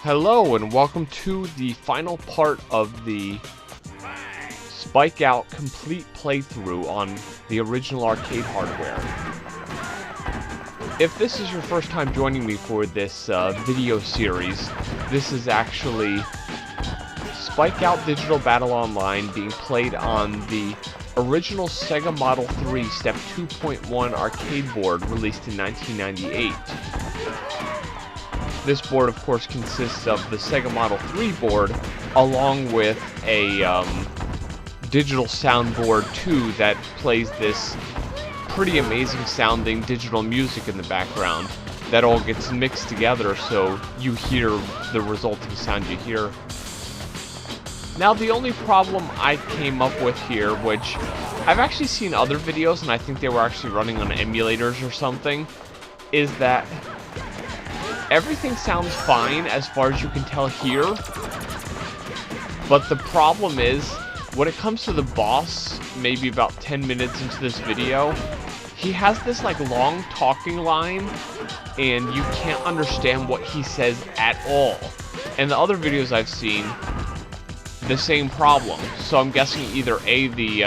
Hello and welcome to the final part of the Spikeout complete playthrough on the original arcade hardware. If this is your first time joining me for this video series, this is actually Spikeout Digital Battle Online being played on the original Sega Model 3 Step 2.1 arcade board released in 1998. This board, of course, consists of the Sega Model 3 board, along with a digital soundboard too that plays this pretty amazing sounding digital music in the background. That all gets mixed together so you hear the resulting sound you hear. Now, the only problem I came up with here, which I've actually seen other videos and I think they were actually running on emulators or something, is that everything sounds fine as far as you can tell here, but the problem is, when it comes to the boss, maybe about 10 minutes into this video, he has this like long talking line, and you can't understand what he says at all. And the other videos I've seen, the same problem. So I'm guessing either A, the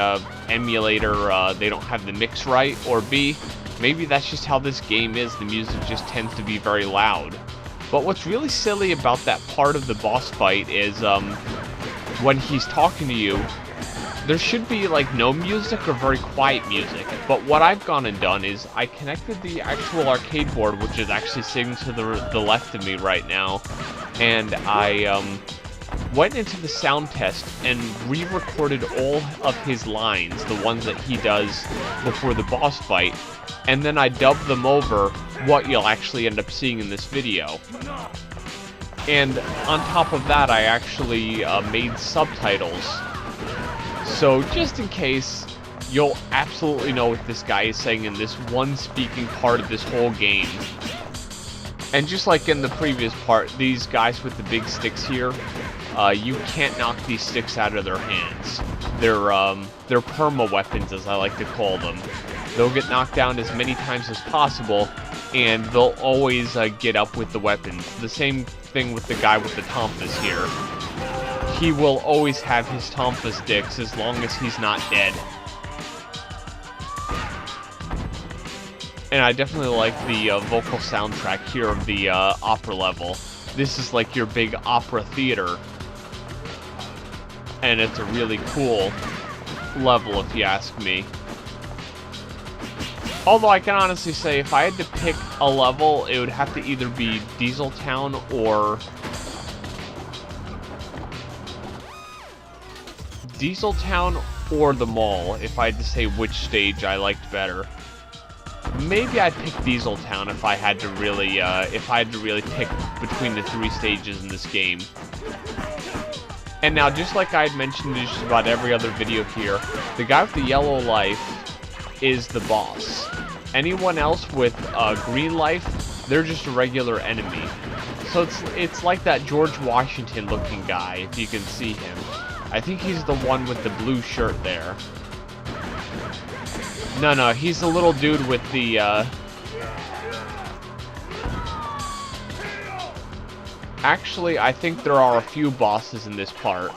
emulator, they don't have the mix right, or B, maybe that's just how this game is, the music just tends to be very loud. But what's really silly about that part of the boss fight is, when he's talking to you, there should be like no music or very quiet music. But what I've gone and done is I connected the actual arcade board, which is actually sitting to the left of me right now, and I went into the sound test and re-recorded all of his lines, the ones that he does before the boss fight, and then I dubbed them over what you'll actually end up seeing in this video. And on top of that, I actually made subtitles. So just in case, you'll absolutely know what this guy is saying in this one speaking part of this whole game. And just like in the previous part, these guys with the big sticks here, you can't knock these sticks out of their hands. They're perma weapons, as I like to call them. They'll get knocked down as many times as possible, and they'll always get up with the weapons. The same thing with the guy with the tonfas here. He will always have his tonfa sticks as long as he's not dead. And I definitely like the vocal soundtrack here of the opera level. This is like your big opera theater. And it's a really cool level, if you ask me. Although I can honestly say, if I had to pick a level, it would have to either be Diesel Town or the mall, if I had to say which stage I liked better. Maybe I'd pick Diesel Town if I had to really pick between the three stages in this game. And now, just like I had mentioned in just about every other video here, the guy with the yellow life is the boss. Anyone else with green life, they're just a regular enemy. So it's like that George Washington looking guy, if you can see him. I think he's the one with the blue shirt there. No, he's the little dude with the Actually, I think there are a few bosses in this part.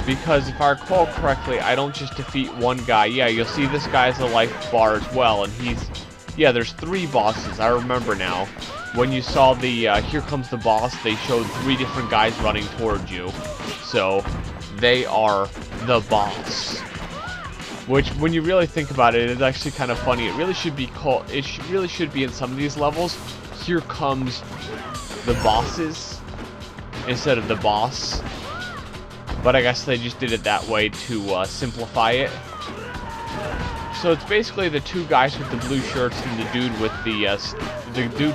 Because if I recall correctly, I don't just defeat one guy. Yeah, you'll see this guy has a life bar as well, and yeah, there's 3 bosses, I remember now. When you saw the, here comes the boss, they showed 3 different guys running towards you. So, they are the boss. Which, when you really think about it, it's actually kind of funny. It really should be called, really should be in some of these levels, here comes the bosses, instead of the boss. But I guess they just did it that way to simplify it. So it's basically the 2 guys with the blue shirts and the dude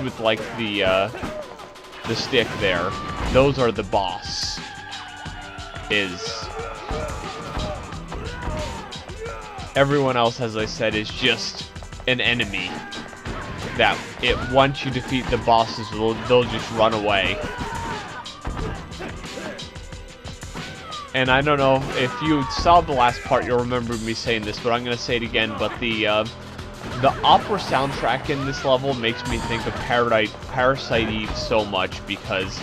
with like the stick there. Those are the boss. Everyone else, as I said, is just an enemy. That once you defeat the bosses, they'll just run away. And I don't know if you saw the last part, you'll remember me saying this, but I'm going to say it again. But the The opera soundtrack in this level makes me think of Parasite Eve so much because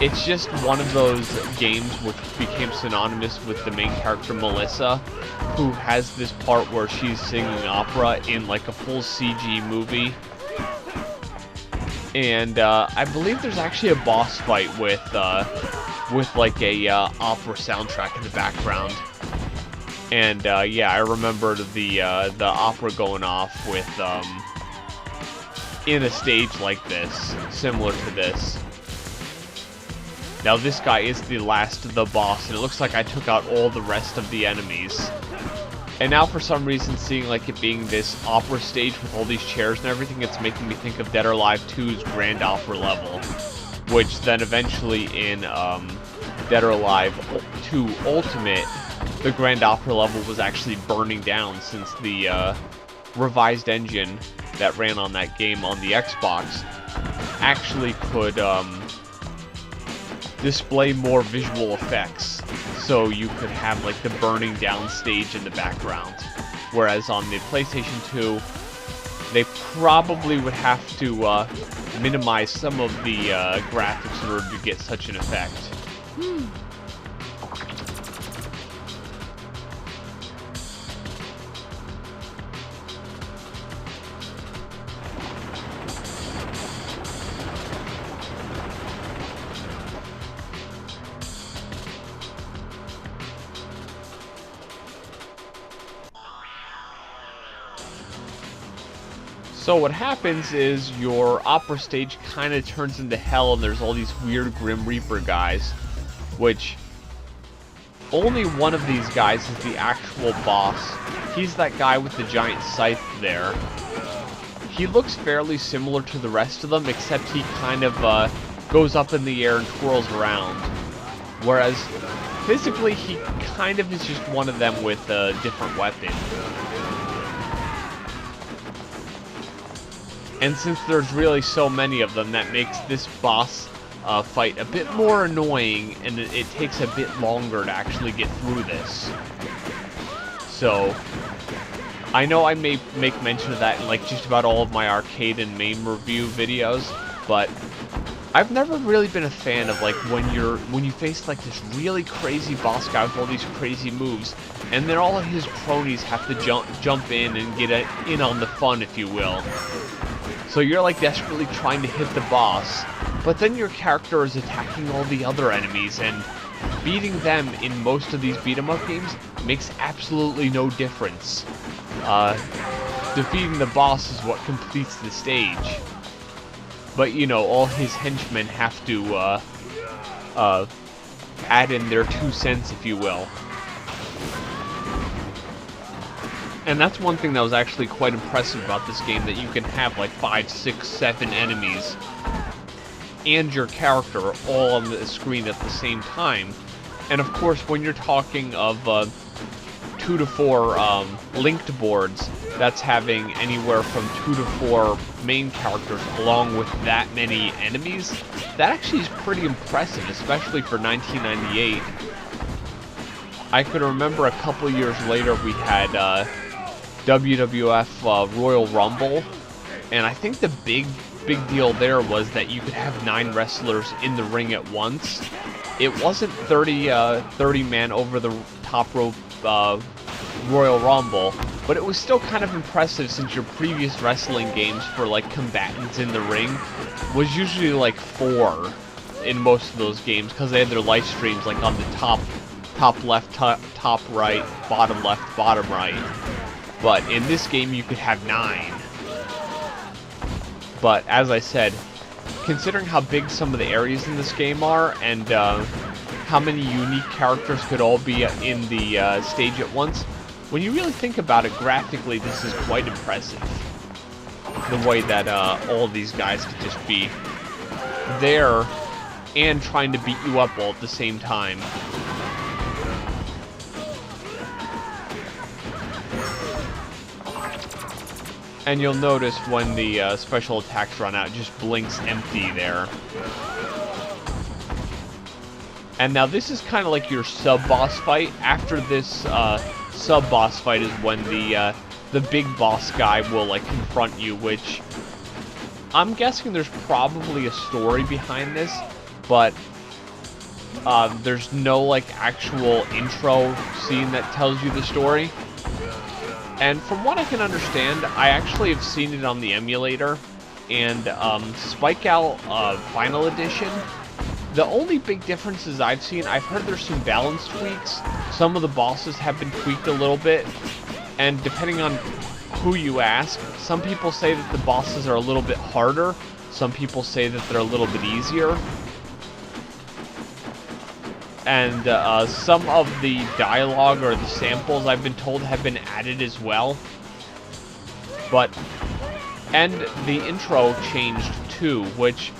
it's just one of those games which became synonymous with the main character Melissa, who has this part where she's singing opera in like a full CG movie. And I believe there's actually a boss fight with like a opera soundtrack in the background. And yeah, I remember the opera going off with in a stage like this, similar to this. Now this guy is the last of the boss, and it looks like I took out all the rest of the enemies. And now for some reason, seeing like it being this opera stage with all these chairs and everything, it's making me think of Dead or Alive 2's Grand Opera level, which then eventually in Dead or Alive 2 Ultimate, the Grand Opera level was actually burning down since the revised engine that ran on that game on the Xbox actually could display more visual effects, so you could have like the burning down stage in the background. Whereas on the PlayStation 2, they probably would have to minimize some of the graphics in order to get such an effect. So what happens is your opera stage kind of turns into hell, and there's all these weird Grim Reaper guys, which only one of these guys is the actual boss. He's that guy with the giant scythe there. He looks fairly similar to the rest of them, except he kind of goes up in the air and twirls around. Whereas physically, he kind of is just one of them with a different weapon. And since there's really so many of them, that makes this boss fight a bit more annoying, and it takes a bit longer to actually get through this. So, I know I may make mention of that in like just about all of my arcade and MAME review videos, but I've never really been a fan of like when you face like this really crazy boss guy with all these crazy moves, and then all of his cronies have to jump in and get in on the fun, if you will. So you're like desperately trying to hit the boss, but then your character is attacking all the other enemies, and beating them in most of these beat-em-up games makes absolutely no difference. Defeating the boss is what completes the stage. But you know, all his henchmen have to add in their 2 cents, if you will. And that's one thing that was actually quite impressive about this game, that you can have like 5, 6, 7 enemies and your character all on the screen at the same time. And of course, when you're talking of 2 to 4 linked boards, that's having anywhere from 2 to 4 main characters along with that many enemies, that actually is pretty impressive, especially for 1998. I could remember a couple years later we had WWF Royal Rumble, and I think the big deal there was that you could have 9 wrestlers in the ring at once. It wasn't 30 man over the top rope Royal Rumble, but it was still kind of impressive, since your previous wrestling games for like combatants in the ring was usually like 4 in most of those games, because they had their live streams like on the top left, top right, bottom left, bottom right. But in this game, you could have 9. But as I said, considering how big some of the areas in this game are, and how many unique characters could all be in the stage at once, when you really think about it graphically, this is quite impressive. The way that all these guys could just be there and trying to beat you up all at the same time. And you'll notice when the special attacks run out, it just blinks empty there. And now this is kind of like your sub-boss fight. After this sub-boss fight is when the the big boss guy will, like, confront you, which I'm guessing there's probably a story behind this, but there's no, like, actual intro scene that tells you the story. And from what I can understand, I actually have seen it on the emulator, and Spikeout Final Edition, the only big differences I've seen, I've heard there's some balance tweaks. Some of the bosses have been tweaked a little bit, and depending on who you ask, some people say that the bosses are a little bit harder, some people say that they're a little bit easier. And some of the dialogue or the samples, I've been told, have been added as well. And the intro changed too, which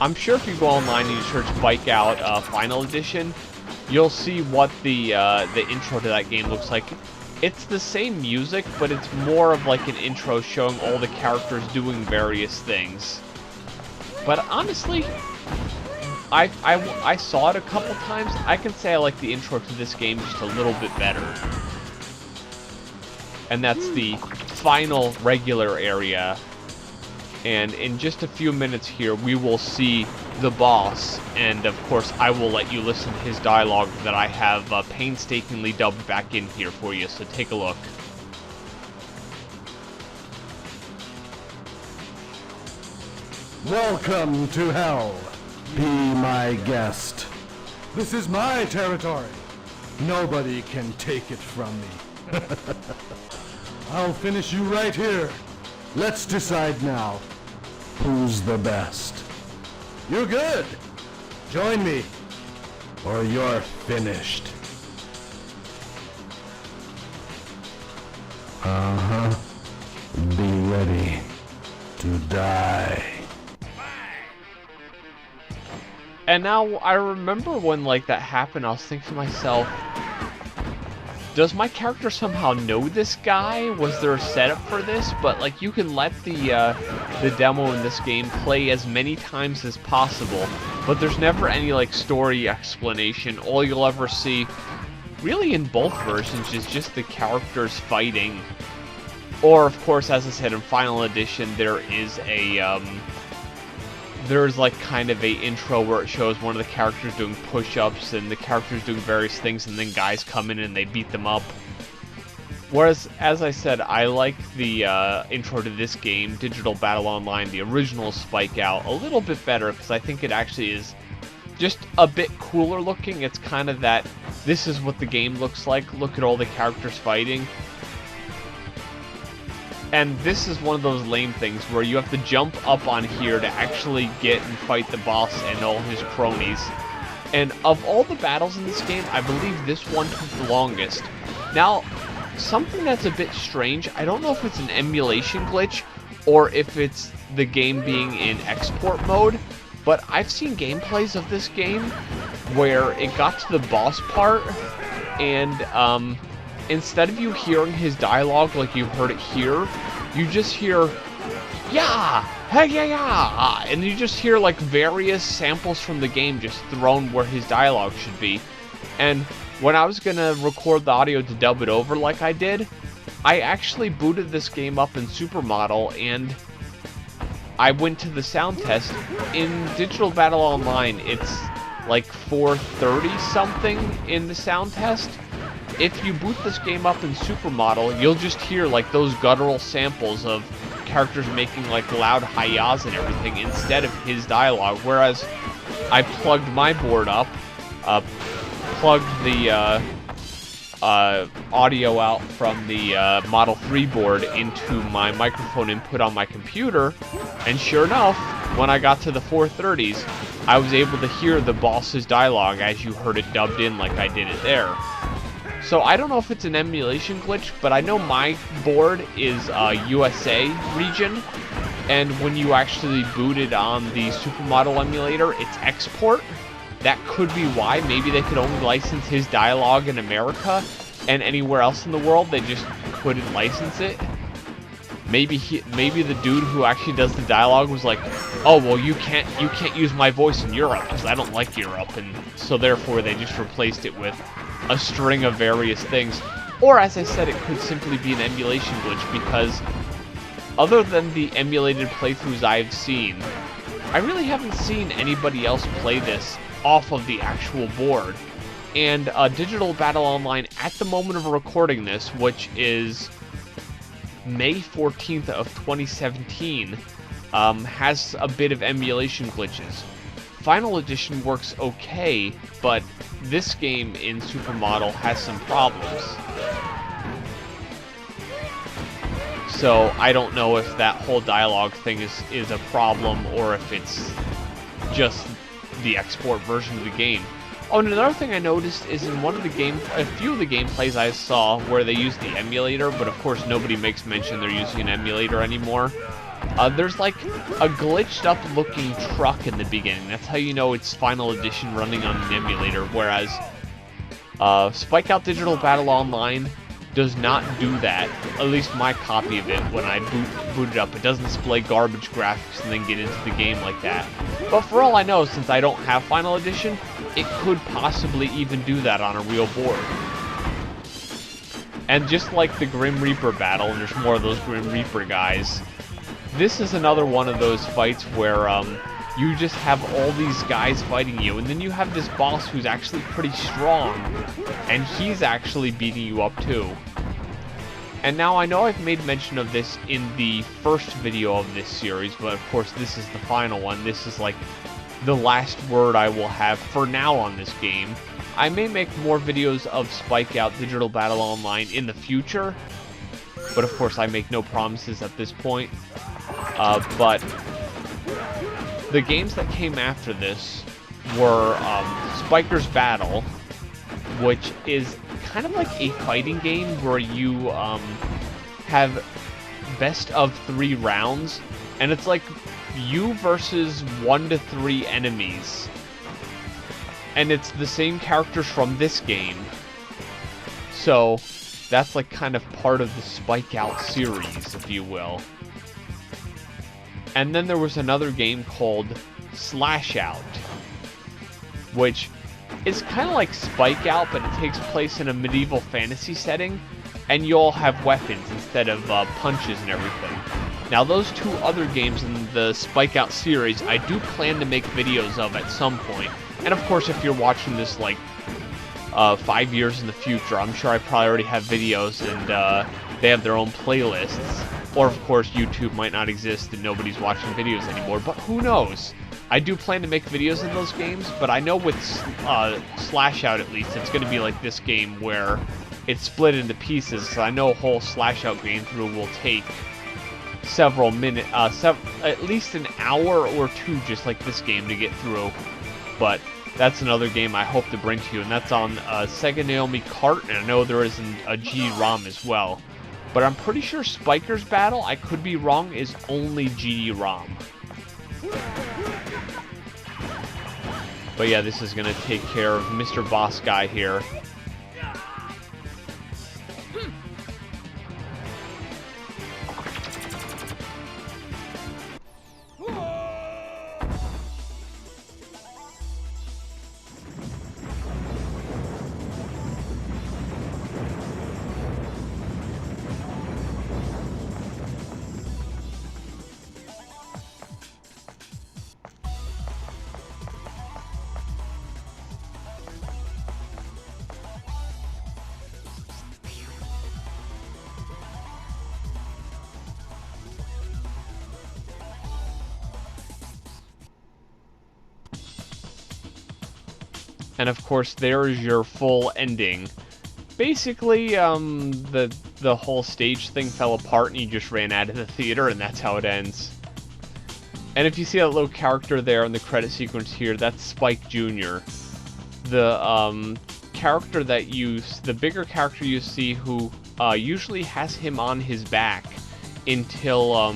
I'm sure if you go online and you search Spikeout Final Edition, you'll see what the intro to that game looks like. It's the same music, but it's more of like an intro showing all the characters doing various things. But honestly, I saw it a couple times. I can say I like the intro to this game just a little bit better. And that's the final regular area. And in just a few minutes here, we will see the boss. And of course, I will let you listen to his dialogue that I have painstakingly dubbed back in here for you. So take a look. Welcome to hell. Be my guest. This is my territory. Nobody can take it from me. I'll finish you right here. Let's decide now. Who's the best? You're good. Join me, or you're finished. Uh-huh. Be ready to die. And now, I remember when, like, that happened, I was thinking to myself, does my character somehow know this guy? Was there a setup for this? But, like, you can let the demo in this game play as many times as possible, but there's never any, like, story explanation. All you'll ever see, really in both versions, is just the characters fighting. Or, of course, as I said, in Final Edition, there is a, there's like kind of a intro where it shows one of the characters doing push-ups and the characters doing various things, and then guys come in and they beat them up. Whereas, as I said, I like the intro to this game, Digital Battle Online, the original Spikeout, a little bit better, because I think it actually is just a bit cooler looking. It's kind of that, this is what the game looks like, look at all the characters fighting. And this is one of those lame things where you have to jump up on here to actually get and fight the boss and all his cronies. And of all the battles in this game, I believe this one took the longest. Now, something that's a bit strange, I don't know if it's an emulation glitch or if it's the game being in export mode, but I've seen gameplays of this game where it got to the boss part and instead of you hearing his dialogue like you heard it here, you just hear, yeah, hey, yeah, yeah, and you just hear like various samples from the game just thrown where his dialogue should be. And when I was gonna record the audio to dub it over like I did, I actually booted this game up in Supermodel and I went to the sound test. In Digital Battle Online, it's like 430 something in the sound test. If you boot this game up in Supermodel, you'll just hear like those guttural samples of characters making like loud hi-yas and everything instead of his dialogue. Whereas I plugged my board up, plugged the audio out from the Model 3 board into my microphone input on my computer, and sure enough, when I got to the 430s, I was able to hear the boss's dialogue as you heard it dubbed in like I did it there. So I don't know if it's an emulation glitch, but I know my board is USA region, and when you actually boot it on the Supermodel emulator, it's export. That could be why. Maybe they could only license his dialogue in America, and anywhere else in the world they just couldn't license it. Maybe the dude who actually does the dialogue was like, oh well, you can't use my voice in Europe because I don't like Europe, and so therefore they just replaced it with a string of various things. Or, as I said, it could simply be an emulation glitch, because other than the emulated playthroughs I've seen, I really haven't seen anybody else play this off of the actual board. And Digital Battle Online, at the moment of recording this, which is May 14th of 2017, has a bit of emulation glitches. Final Edition works okay, but this game in Supermodel has some problems. So I don't know if that whole dialogue thing is a problem, or if it's just the export version of the game. Oh, and another thing I noticed is in a few of the gameplays I saw where they use the emulator, but of course nobody makes mention they're using an emulator anymore. There's like a glitched up looking truck in the beginning. That's how you know it's Final Edition running on an emulator, whereas Spikeout Digital Battle Online does not do that. At least my copy of it, when I boot it up, it doesn't display garbage graphics and then get into the game like that. But for all I know, since I don't have Final Edition, it could possibly even do that on a real board. And just like the Grim Reaper battle, and there's more of those Grim Reaper guys, this is another one of those fights where you just have all these guys fighting you, and then you have this boss who's actually pretty strong, and he's actually beating you up too. And now I know I've made mention of this in the first video of this series, but of course this is the final one. This is like the last word I will have for now on this game. I may make more videos of Spikeout Digital Battle Online in the future, but of course I make no promises at this point. But the games that came after this were Spiker's Battle, which is kind of like a fighting game where you have best of 3 rounds, and it's like you versus 1 to 3 enemies. And it's the same characters from this game. So that's like kind of part of the Spikeout series, if you will. And then there was another game called Slashout, which is kind of like Spikeout, but it takes place in a medieval fantasy setting, and you all have weapons instead of punches and everything. Now, those 2 other games in the Spikeout series, I do plan to make videos of at some point. And of course, if you're watching this like 5 years in the future, I'm sure I probably already have videos, and they have their own playlists. Or, of course, YouTube might not exist and nobody's watching videos anymore, but who knows? I do plan to make videos in those games, but I know with Slashout, at least, it's going to be like this game where it's split into pieces, so I know a whole Slashout game through will take several minutes, at least an hour or 2, just like this game, to get through. But that's another game I hope to bring to you, and that's on Sega Naomi Cart, and I know there is a GD-ROM as well. But I'm pretty sure Spiker's Battle, I could be wrong, is only GD-ROM. But yeah, this is going to take care of Mr. Boss Guy here. And of course, there's your full ending. Basically, the whole stage thing fell apart and you just ran out of the theater, and that's how it ends. And if you see that little character there in the credit sequence here, that's Spike Jr. The character that the bigger character you see, who usually has him on his back until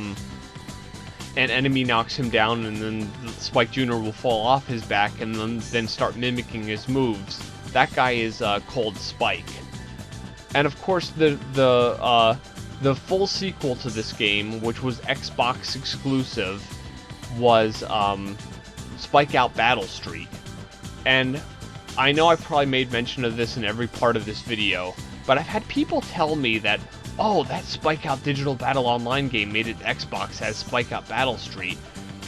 an enemy knocks him down, and then Spike Jr. will fall off his back and then start mimicking his moves. That guy is called Spike. And of course, the full sequel to this game, which was Xbox exclusive, was Spikeout Battle Street. And I know I probably made mention of this in every part of this video, but I've had people tell me that, oh, that Spikeout Digital Battle Online game made it to Xbox as Spikeout Battle Street,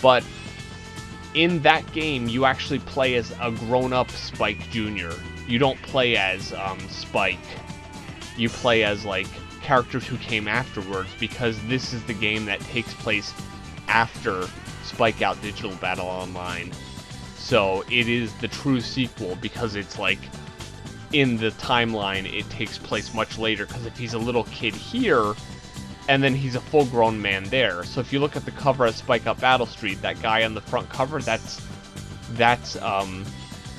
but in that game, you actually play as a grown-up Spike Jr. You don't play as Spike. You play as, like, characters who came afterwards, because this is the game that takes place after Spikeout Digital Battle Online. So it is the true sequel, because it's like, in the timeline, it takes place much later, because if he's a little kid here, and then he's a full-grown man there. So if you look at the cover of Spikeout Battle Street, that guy on the front cover, that's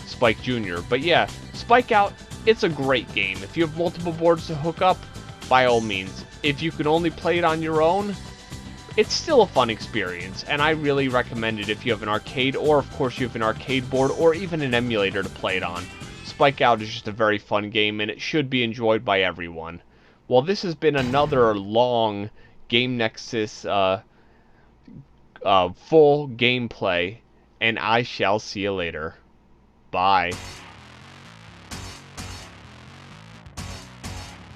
Spike Jr. But yeah, Spikeout, it's a great game. If you have multiple boards to hook up, by all means. If you can only play it on your own, it's still a fun experience, and I really recommend it if you have an arcade, or of course you have an arcade board, or even an emulator to play it on. Spikeout is just a very fun game, and it should be enjoyed by everyone. Well, this has been another long Game Nexus full gameplay, and I shall see you later. Bye.